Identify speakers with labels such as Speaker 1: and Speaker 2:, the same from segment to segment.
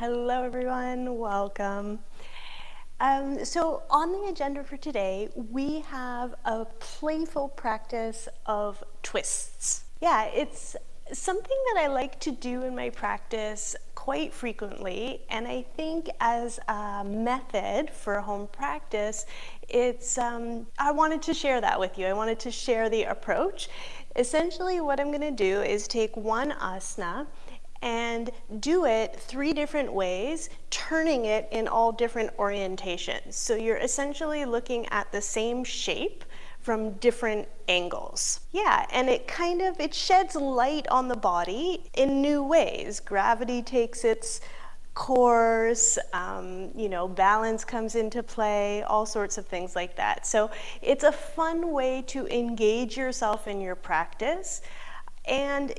Speaker 1: Hello everyone, welcome. So on the agenda for today, we have a playful practice of twists. Yeah, it's something that I like to do in my practice quite frequently, and I think as a method for home practice, I wanted to share that with you. I wanted to share the approach. Essentially what I'm going to do is take one asana and do it 3 different ways, turning it in all different orientations. So you're essentially looking at the same shape from different angles. Yeah, and it sheds light on the body in new ways. Gravity takes its course, balance comes into play, all sorts of things like that. So it's a fun way to engage yourself in your practice. And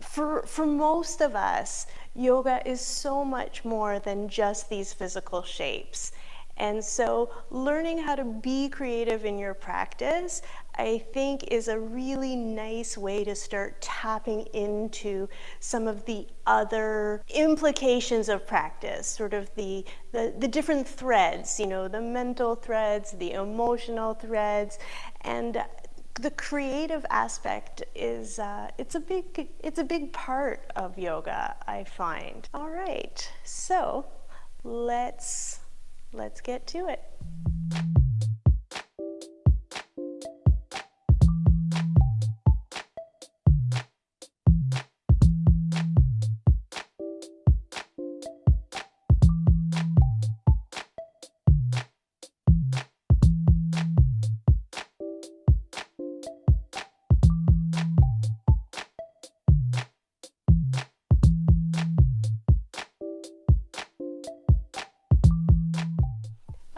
Speaker 1: for most of us, yoga is so much more than just these physical shapes. And so learning how to be creative in your practice, I think, is a really nice way to start tapping into some of the other implications of practice, sort of the different threads, the mental threads, the emotional threads, and the creative aspect is it's a big part of yoga, I find. All right, so let's get to it.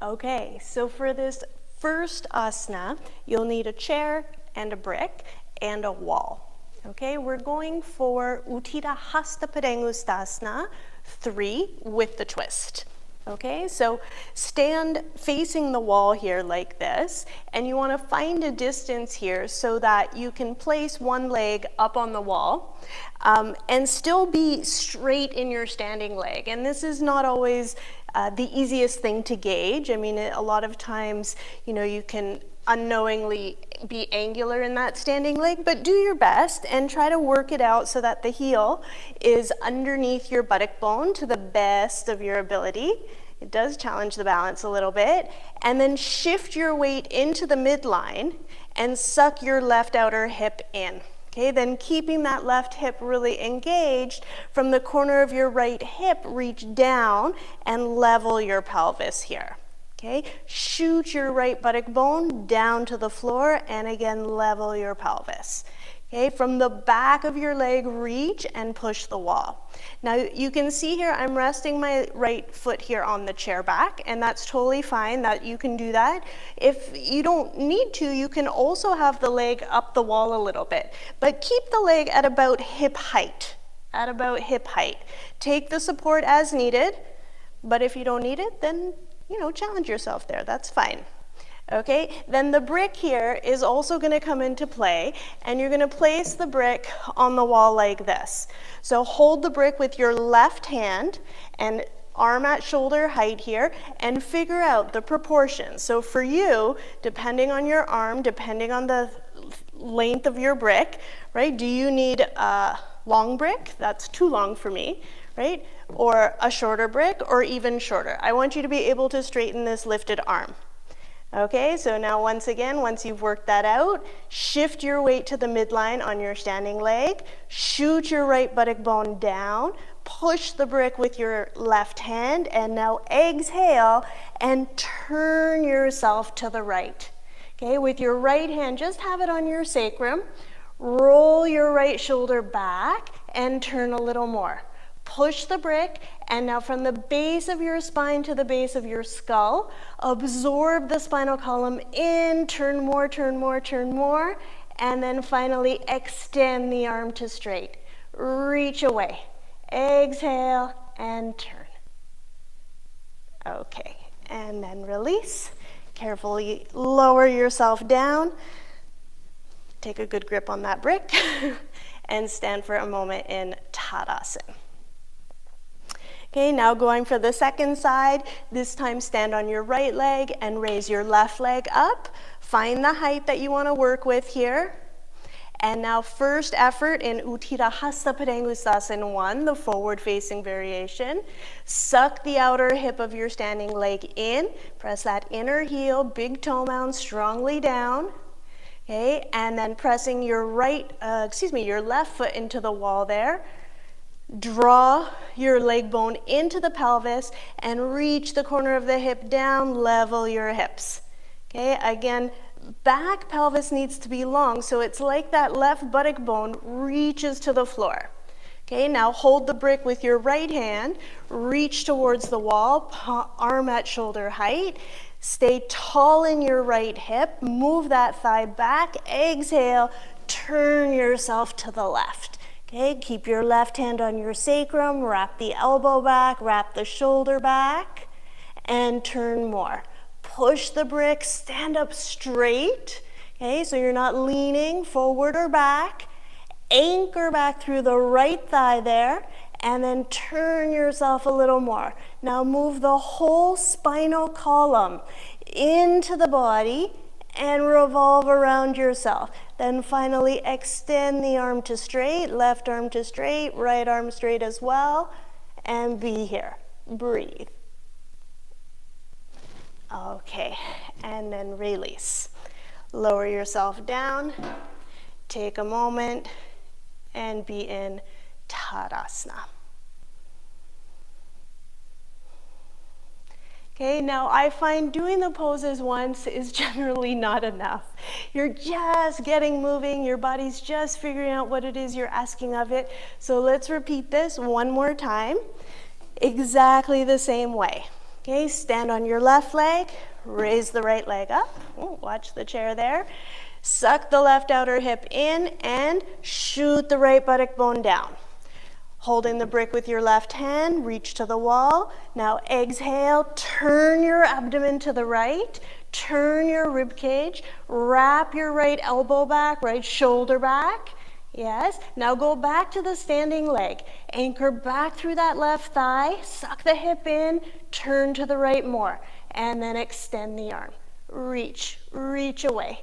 Speaker 1: Okay, so for this first asana, you'll need a chair and a brick and a wall. Okay, we're going for Utthita hasta padangusthasana 3 with the twist. Okay, so stand facing the wall here like this, and you want to find a distance here so that you can place one leg up on the wall and still be straight in your standing leg. And this is not always the easiest thing to gauge. I mean, a lot of times, you can unknowingly be angular in that standing leg, but do your best and try to work it out so that the heel is underneath your buttock bone to the best of your ability. It does challenge the balance a little bit. And then shift your weight into the midline and suck your left outer hip in. Okay, then keeping that left hip really engaged, from the corner of your right hip, reach down and level your pelvis here. Okay, shoot your right buttock bone down to the floor and again level your pelvis. Okay, from the back of your leg, reach and push the wall. Now you can see here I'm resting my right foot here on the chair back, and that's totally fine, that you can do that. If you don't need to, you can also have the leg up the wall a little bit, but keep the leg at about hip height, Take the support as needed, but if you don't need it, then challenge yourself there, that's fine. Okay, then the brick here is also going to come into play, and you're going to place the brick on the wall like this. So hold the brick with your left hand and arm at shoulder height here, and figure out the proportions. So for you, depending on your arm, depending on the length of your brick, right? Do you need a long brick? That's too long for me, right? Or a shorter brick, or even shorter. I want you to be able to straighten this lifted arm. Okay, so now once you've worked that out, shift your weight to the midline on your standing leg, shoot your right buttock bone down, push the brick with your left hand, and now exhale and turn yourself to the right. Okay, with your right hand, just have it on your sacrum, roll your right shoulder back and turn a little more. Push the brick, and now from the base of your spine to the base of your skull, absorb the spinal column in, turn more, and then finally extend the arm to straight. Reach away. Exhale and turn. Okay, and then release. Carefully lower yourself down. Take a good grip on that brick and stand for a moment in Tadasana. Okay, now going for the second side, this time stand on your right leg and raise your left leg up. Find the height that you want to work with here. And now first effort in Utthita hasta padangusthasana 1, the forward facing variation. Suck the outer hip of your standing leg in. Press that inner heel, big toe mound strongly down. Okay, and then pressing your your left foot into the wall there. Draw your leg bone into the pelvis and reach the corner of the hip down, level your hips. Okay, again, back pelvis needs to be long, so it's like that left buttock bone reaches to the floor. Okay, now hold the brick with your right hand, reach towards the wall, arm at shoulder height. Stay tall in your right hip, move that thigh back, exhale, turn yourself to the left. Okay, keep your left hand on your sacrum, wrap the elbow back, wrap the shoulder back, and turn more. Push the brick, stand up straight. Okay, so you're not leaning forward or back. Anchor back through the right thigh there, and then turn yourself a little more. Now move the whole spinal column into the body and revolve around yourself. Then finally extend the arm to straight, left arm to straight, right arm straight as well, and be here. Breathe. Okay, and then release. Lower yourself down, take a moment, and be in Tadasana. Okay, now I find doing the poses once is generally not enough. You're just getting moving, your body's just figuring out what it is you're asking of it. So let's repeat this one more time, exactly the same way. Okay, stand on your left leg, raise the right leg up. Oh, watch the chair there. Suck the left outer hip in and shoot the right buttock bone down. Holding the brick with your left hand, reach to the wall. Now exhale, turn your abdomen to the right, turn your rib cage, wrap your right elbow back, right shoulder back. Yes, now go back to the standing leg. Anchor back through that left thigh, suck the hip in, turn to the right more, and then extend the arm. Reach, reach away.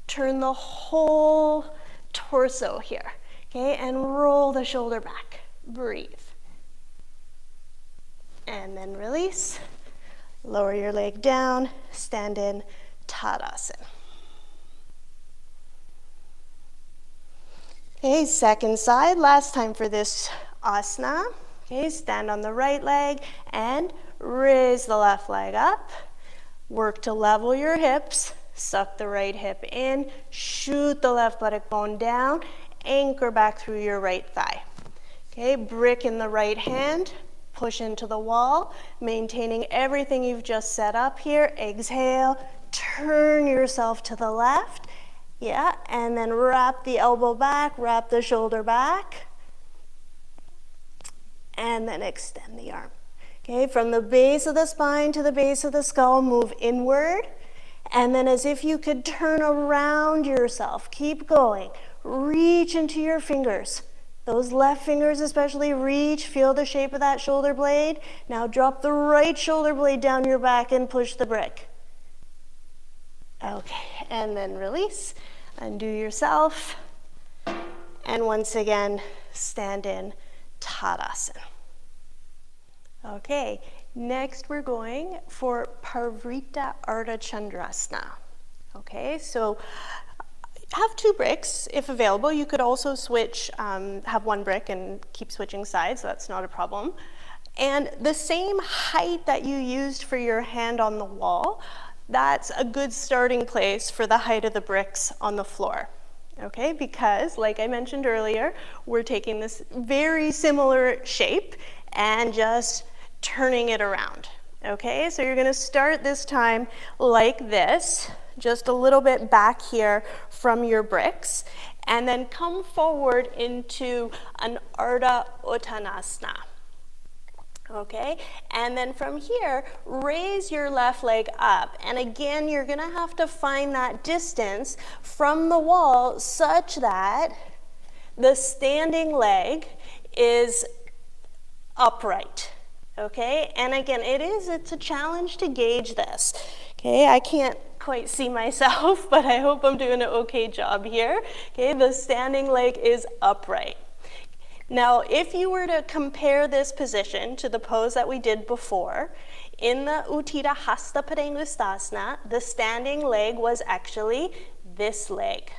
Speaker 1: Turn the whole torso here, okay, and roll the shoulder back. Breathe. And then release. Lower your leg down, stand in Tadasana. Okay, second side, last time for this asana. Okay, stand on the right leg and raise the left leg up. Work to level your hips. Suck the right hip in, shoot the left buttock bone down, anchor back through your right thigh. Okay, brick in the right hand, push into the wall, maintaining everything you've just set up here. Exhale, turn yourself to the left. Yeah, and then wrap the elbow back, wrap the shoulder back, and then extend the arm. Okay, from the base of the spine to the base of the skull, move inward. And then as if you could turn around yourself, keep going. Reach into your fingers. Those left fingers especially, reach, feel the shape of that shoulder blade. Now drop the right shoulder blade down your back and push the brick. Okay, and then release, undo yourself. And once again, stand in Tadasana. Okay, next we're going for Parivrtta Ardha Chandrasana. Okay, so have two bricks if available. You could also switch, have one brick and keep switching sides, so that's not a problem. And the same height that you used for your hand on the wall, that's a good starting place for the height of the bricks on the floor. Okay, because like I mentioned earlier, we're taking this very similar shape and just turning it around. Okay, so you're gonna start this time like this, just a little bit back here from your bricks, and then come forward into an Ardha Uttanasana. Okay, and then from here, raise your left leg up. And again, you're gonna have to find that distance from the wall such that the standing leg is upright. Okay, and again, it's a challenge to gauge this. Okay, I can't quite see myself, but I hope I'm doing an okay job here. Okay, the standing leg is upright. Now, if you were to compare this position to the pose that we did before, in the Utthita hasta padangusthasana, the standing leg was actually this leg,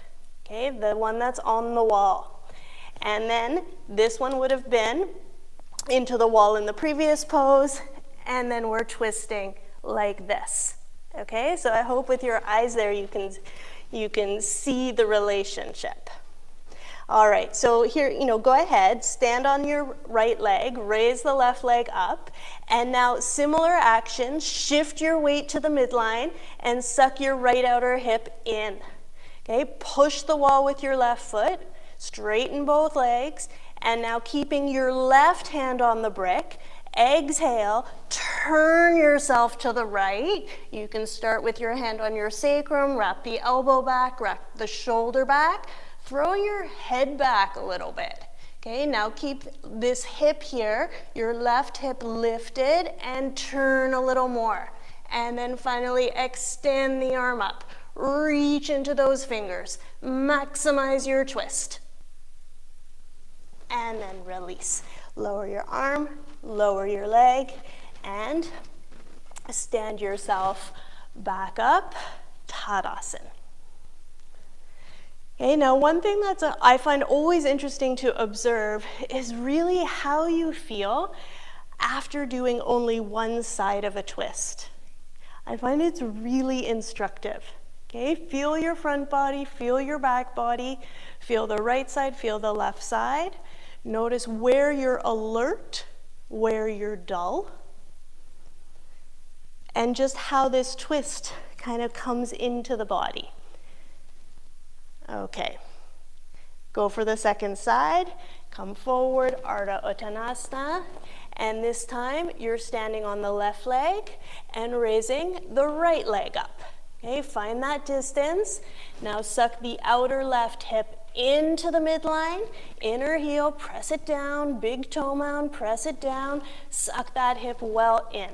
Speaker 1: okay, the one that's on the wall. And then this one would have been into the wall in the previous pose, and then we're twisting like this. Okay, so I hope with your eyes there you can see the relationship. All right, so here, go ahead, stand on your right leg, raise the left leg up, and now similar action, shift your weight to the midline and suck your right outer hip in. Okay, push the wall with your left foot, straighten both legs, and now keeping your left hand on the brick, exhale, turn yourself to the right. You can start with your hand on your sacrum, wrap the elbow back, wrap the shoulder back, throw your head back a little bit. Okay, now keep this hip here, your left hip lifted, and turn a little more. And then finally extend the arm up. Reach into those fingers. Maximize your twist. And then release. Lower your arm, lower your leg, and stand yourself back up, Tadasana. Okay, now one thing I find always interesting to observe is really how you feel after doing only one side of a twist. I find it's really instructive. Okay, feel your front body, feel your back body, feel the right side, feel the left side. Notice where you're alert, where you're dull, and just how this twist kind of comes into the body. Okay, go for the second side, come forward, Ardha Uttanasana, and this time you're standing on the left leg and raising the right leg up. Okay, find that distance. Now suck the outer left hip into the midline, inner heel, press it down, big toe mound, press it down, suck that hip well in.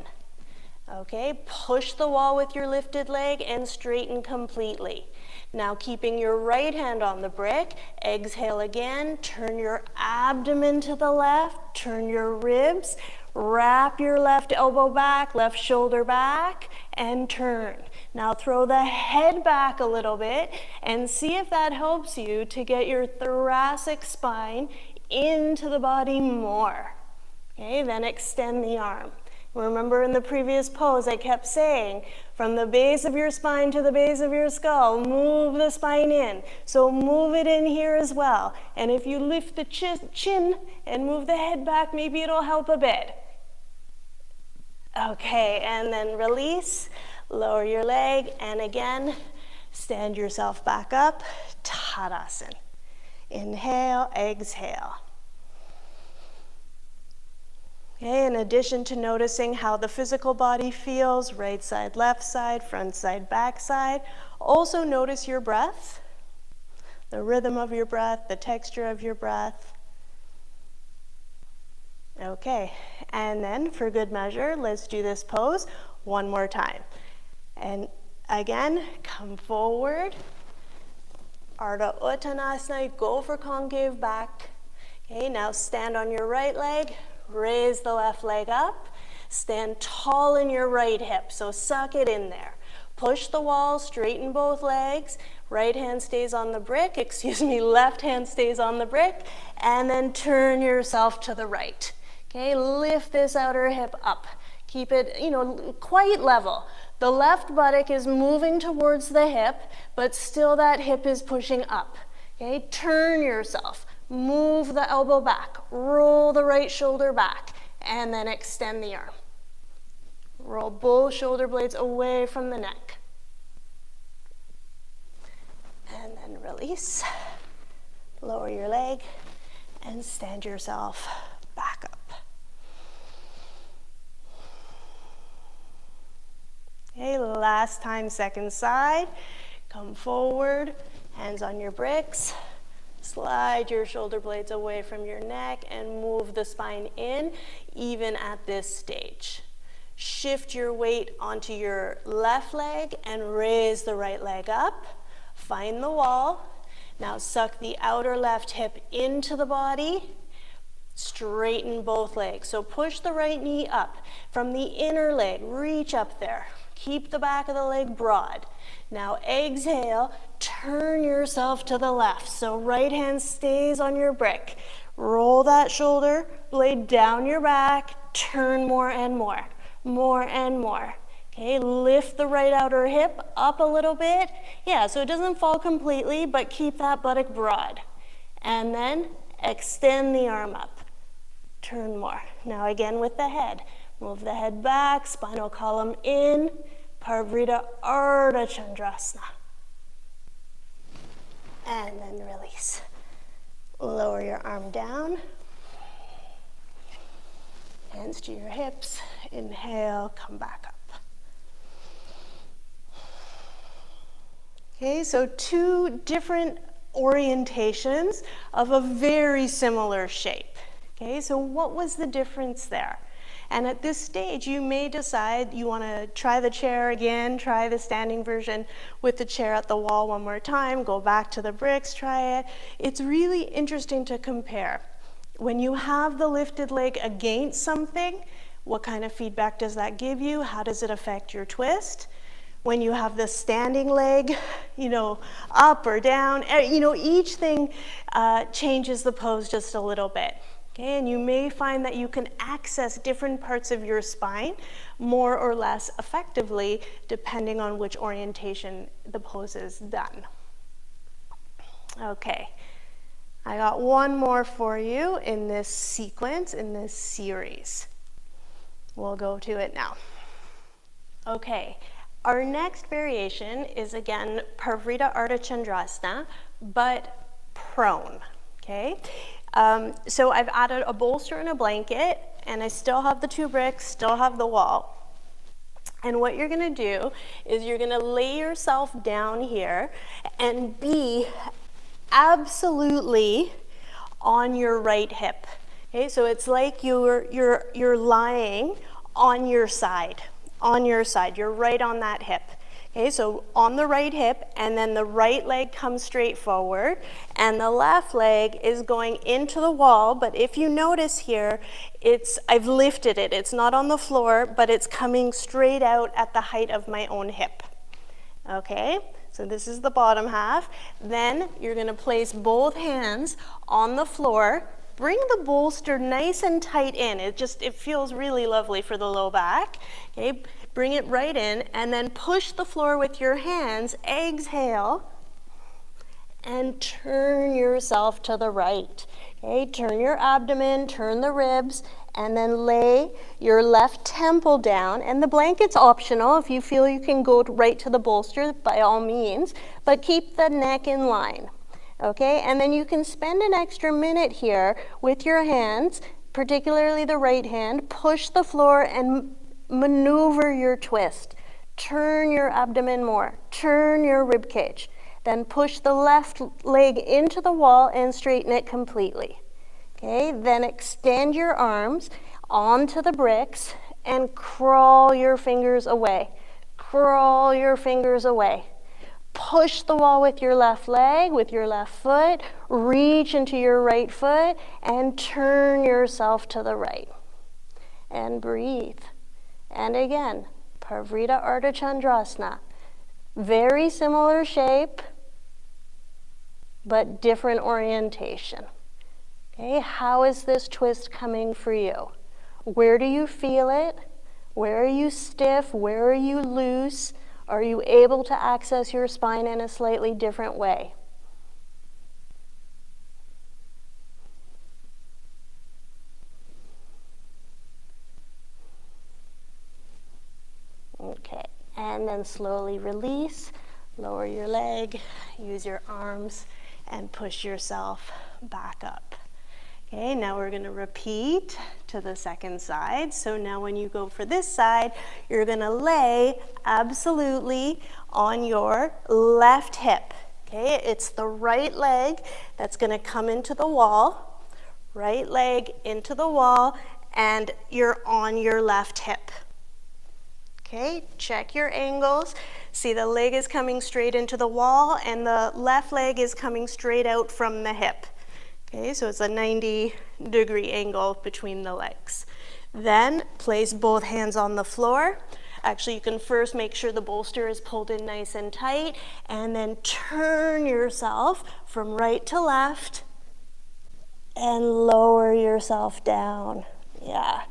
Speaker 1: Okay, push the wall with your lifted leg and straighten completely. Now keeping your right hand on the brick, exhale again, turn your abdomen to the left, turn your ribs, wrap your left elbow back, left shoulder back, and turn. Now throw the head back a little bit and see if that helps you to get your thoracic spine into the body more. Okay, then extend the arm. Remember in the previous pose, I kept saying, from the base of your spine to the base of your skull, move the spine in. So move it in here as well. And if you lift the chin and move the head back, maybe it'll help a bit. Okay, and then release, lower your leg, and again, stand yourself back up, Tadasana. Inhale, exhale. Okay, in addition to noticing how the physical body feels, right side, left side, front side, back side, also notice your breath, the rhythm of your breath, the texture of your breath. Okay, and then for good measure, let's do this pose one more time. And again, come forward, Ardha Uttanasana, go for concave back. Okay, now stand on your right leg, raise the left leg up, stand tall in your right hip, so suck it in there. Push the wall, straighten both legs, right hand stays on the brick, left hand stays on the brick, and then turn yourself to the right. Okay, lift this outer hip up. Keep it, quite level. The left buttock is moving towards the hip, but still that hip is pushing up. Okay, turn yourself. Move the elbow back, roll the right shoulder back, and then extend the arm. Roll both shoulder blades away from the neck. And then release, lower your leg, and stand yourself back up. Okay, last time, second side. Come forward, hands on your bricks. Slide your shoulder blades away from your neck and move the spine in, even at this stage. Shift your weight onto your left leg and raise the right leg up. Find the wall. Now suck the outer left hip into the body. Straighten both legs. So push the right knee up. From the inner leg, reach up there. Keep the back of the leg broad. Now exhale, turn yourself to the left. So right hand stays on your brick. Roll that shoulder blade down your back. Turn more and more, more and more. Okay, lift the right outer hip up a little bit. Yeah, so it doesn't fall completely, but keep that buttock broad. And then extend the arm up. Turn more. Now again with the head. Move the head back, spinal column in. Parivrtta Ardha Chandrasana. And then release. Lower your arm down. Hands to your hips. Inhale, come back up. Okay, so two different orientations of a very similar shape. Okay, so what was the difference there? And at this stage, you may decide you want to try the chair again, try the standing version with the chair at the wall one more time, go back to the bricks, try it. It's really interesting to compare. When you have the lifted leg against something, what kind of feedback does that give you? How does it affect your twist? When you have the standing leg, up or down, each thing changes the pose just a little bit. Okay, and you may find that you can access different parts of your spine more or less effectively depending on which orientation the pose is done. Okay, I got one more for you in this sequence, in this series. We'll go to it now. Okay, our next variation is again Parivrtta Ardha Chandrasana, but prone, okay? So I've added a bolster and a blanket, and I still have the two bricks, still have the wall. And what you're gonna do is you're gonna lay yourself down here and be absolutely on your right hip. Okay, so it's like you're lying on your side, you're right on that hip. Okay, so on the right hip, and then the right leg comes straight forward, and the left leg is going into the wall, but if you notice here, I've lifted it. It's not on the floor, but it's coming straight out at the height of my own hip. Okay, so this is the bottom half. Then you're gonna place both hands on the floor. Bring the bolster nice and tight in. It feels really lovely for the low back. Okay. Bring it right in, and then push the floor with your hands. Exhale, and turn yourself to the right. Okay, turn your abdomen, turn the ribs, and then lay your left temple down. And the blanket's optional. If you feel you can go right to the bolster, by all means, but keep the neck in line. Okay, and then you can spend an extra minute here with your hands, particularly the right hand. Push the floor and maneuver your twist. Turn your abdomen more. Turn your rib cage. Then push the left leg into the wall and straighten it completely. Okay, then extend your arms onto the bricks and crawl your fingers away. Crawl your fingers away. Push the wall with your left leg, with your left foot. Reach into your right foot and turn yourself to the right. And breathe. And again, Parivrtta Ardha Chandrasana. Very similar shape, but different orientation. Okay, how is this twist coming for you? Where do you feel it? Where are you stiff? Where are you loose? Are you able to access your spine in a slightly different way? Okay, and then slowly release, lower your leg, use your arms, and push yourself back up. Okay, now we're going to repeat to the second side. So now when you go for this side, you're going to lay absolutely on your left hip. Okay, it's the right leg that's going to come into the wall, right leg into the wall, and you're on your left hip. Okay, check your angles. See, the leg is coming straight into the wall and the left leg is coming straight out from the hip. Okay, so it's a 90-degree angle between the legs. Then place both hands on the floor. Actually, you can first make sure the bolster is pulled in nice and tight, and then turn yourself from right to left and lower yourself down. Yeah.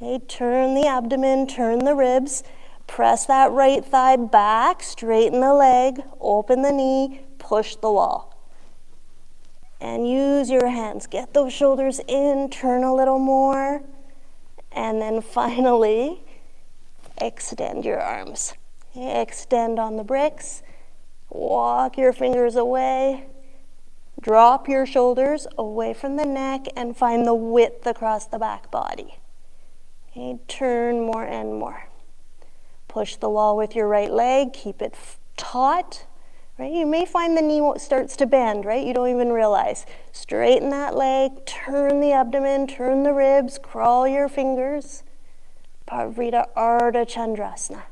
Speaker 1: Okay, turn the abdomen, turn the ribs. Press that right thigh back, straighten the leg, open the knee, push the wall. And use your hands. Get those shoulders in, turn a little more. And then finally, extend your arms. Okay, extend on the bricks. Walk your fingers away. Drop your shoulders away from the neck and find the width across the back body. Okay, turn more and more. Push the wall with your right leg, keep it taut, right? You may find the knee starts to bend, right? You don't even realize. Straighten that leg, turn the abdomen, turn the ribs, crawl your fingers. Parivrtta Ardha Chandrasana.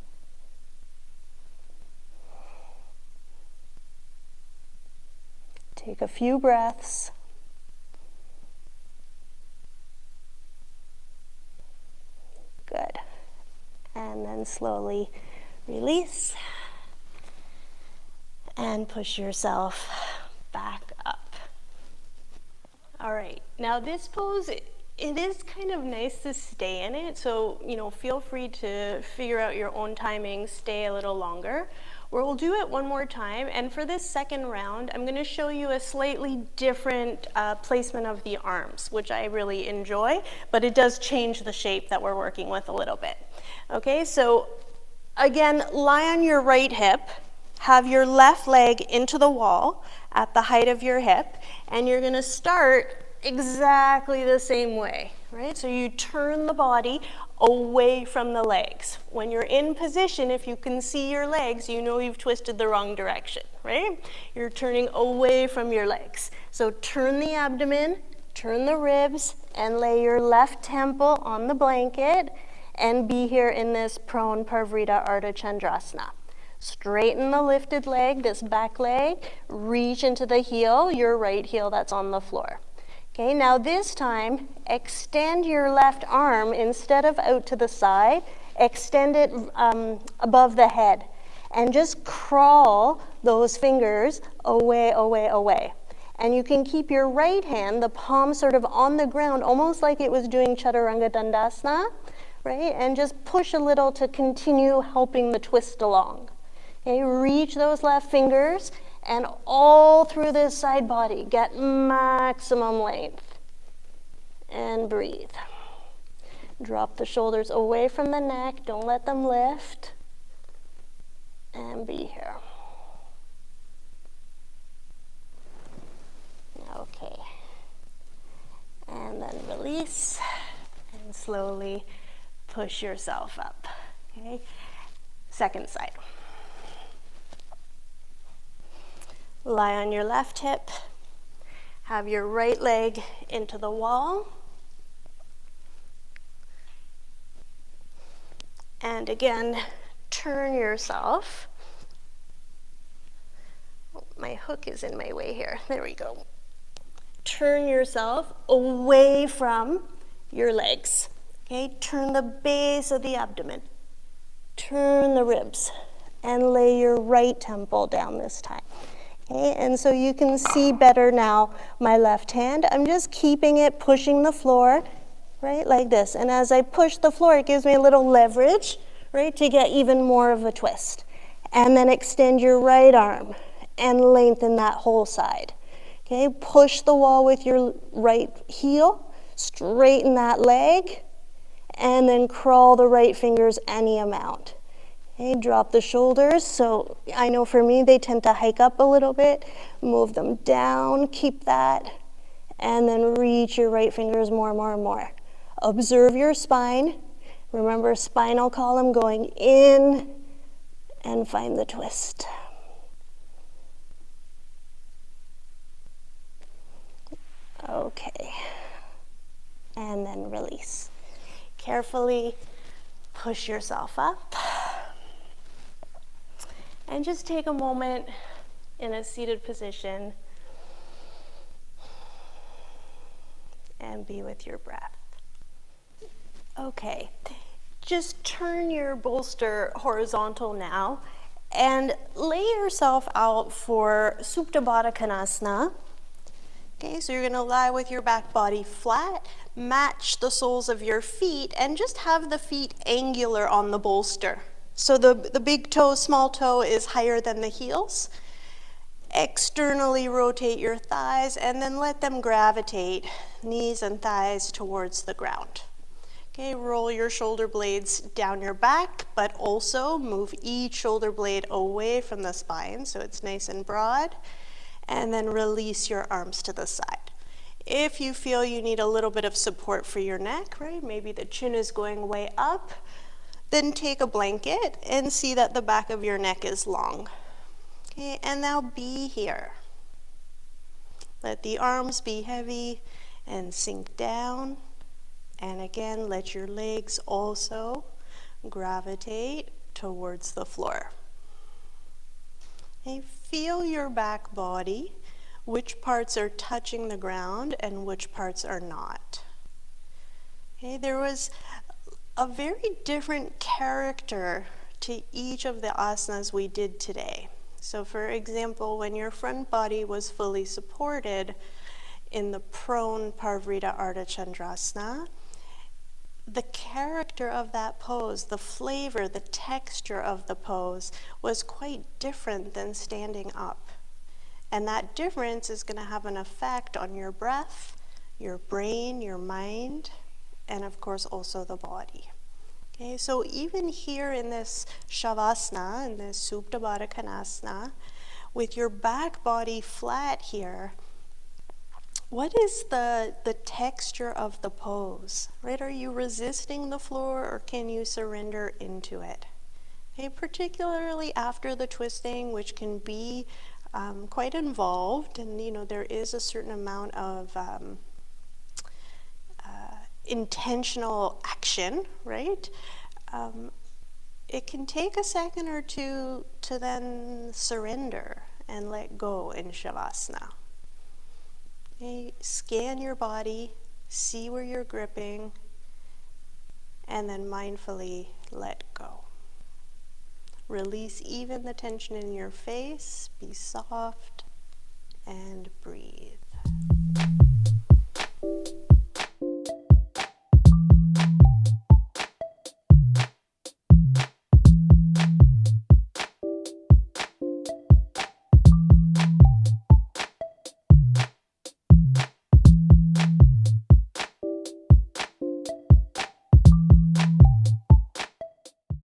Speaker 1: Take a few breaths. Good. And then slowly release and push yourself back up. All right, now this pose, it is kind of nice to stay in it, so feel free to figure out your own timing, stay a little longer. We'll do it one more time, and for this second round, I'm going to show you a slightly different placement of the arms, which I really enjoy, but it does change the shape that we're working with a little bit. Okay, so again, lie on your right hip, have your left leg into the wall at the height of your hip, and you're going to start exactly the same way, right? So you turn the body away from the legs. When you're in position, if you can see your legs, you know you've twisted the wrong direction, right? You're turning away from your legs. So turn the abdomen, turn the ribs, and lay your left temple on the blanket and be here in this prone Parivrtta Ardha Chandrasana. Straighten the lifted leg, this back leg, reach into the heel, your right heel that's on the floor. Okay, now this time, extend your left arm instead of out to the side, extend it above the head, and just crawl those fingers away, away, away. And you can keep your right hand, the palm sort of on the ground, almost like it was doing Chaturanga Dandasana, right? And just push a little to continue helping the twist along. Okay, reach those left fingers and all through this side body, get maximum length. And breathe. Drop the shoulders away from the neck, don't let them lift. And be here. Okay. And then release and slowly push yourself up. Okay. Second side. Lie on your left hip. Have your right leg into the wall. And again, turn yourself. Oh, my hook is in my way here. There we go. Turn yourself away from your legs. Okay, turn the base of the abdomen. Turn the ribs and lay your right temple down this time. Okay, and so you can see better now my left hand. I'm just keeping it pushing the floor, right, like this. And as I push the floor, it gives me a little leverage, right, to get even more of a twist. And then extend your right arm and lengthen that whole side. Okay, push the wall with your right heel, straighten that leg, and then crawl the right fingers any amount. Okay, drop the shoulders. So I know for me, they tend to hike up a little bit. Move them down, keep that, and then reach your right fingers more and more and more. Observe your spine. Remember, spinal column going in and find the twist. Okay. And then release. Carefully push yourself up. And just take a moment in a seated position and be with your breath. Okay, just turn your bolster horizontal now and lay yourself out for Supta baddha konasana. Okay, so you're going to lie with your back body flat, match the soles of your feet, and just have the feet angular on the bolster. So the big toe, small toe is higher than the heels. Externally rotate your thighs and then let them gravitate, knees and thighs towards the ground. Okay, roll your shoulder blades down your back, but also move each shoulder blade away from the spine so it's nice and broad, and then release your arms to the side. If you feel you need a little bit of support for your neck, right, maybe the chin is going way up, then take a blanket and see that the back of your neck is long. Okay, and now be here. Let the arms be heavy and sink down. And again, let your legs also gravitate towards the floor. Okay, feel your back body, which parts are touching the ground and which parts are not. Okay, there was a very different character to each of the asanas we did today. So for example, when your front body was fully supported in the prone Parivrtta Ardha Chandrasana, the character of that pose, the flavor, the texture of the pose was quite different than standing up. And that difference is going to have an effect on your breath, your brain, your mind, and of course also the body. Okay, so even here in this shavasana, in this Supta baddha konasana, with your back body flat here, what is the texture of the pose, right? Are you resisting the floor or can you surrender into it? Okay, particularly after the twisting, which can be quite involved, and you know there is a certain amount of intentional action, right? It can take a second or two to then surrender and let go in shavasana. Okay, scan your body, see where you're gripping, and then mindfully let go. Release even the tension in your face, be soft, and breathe.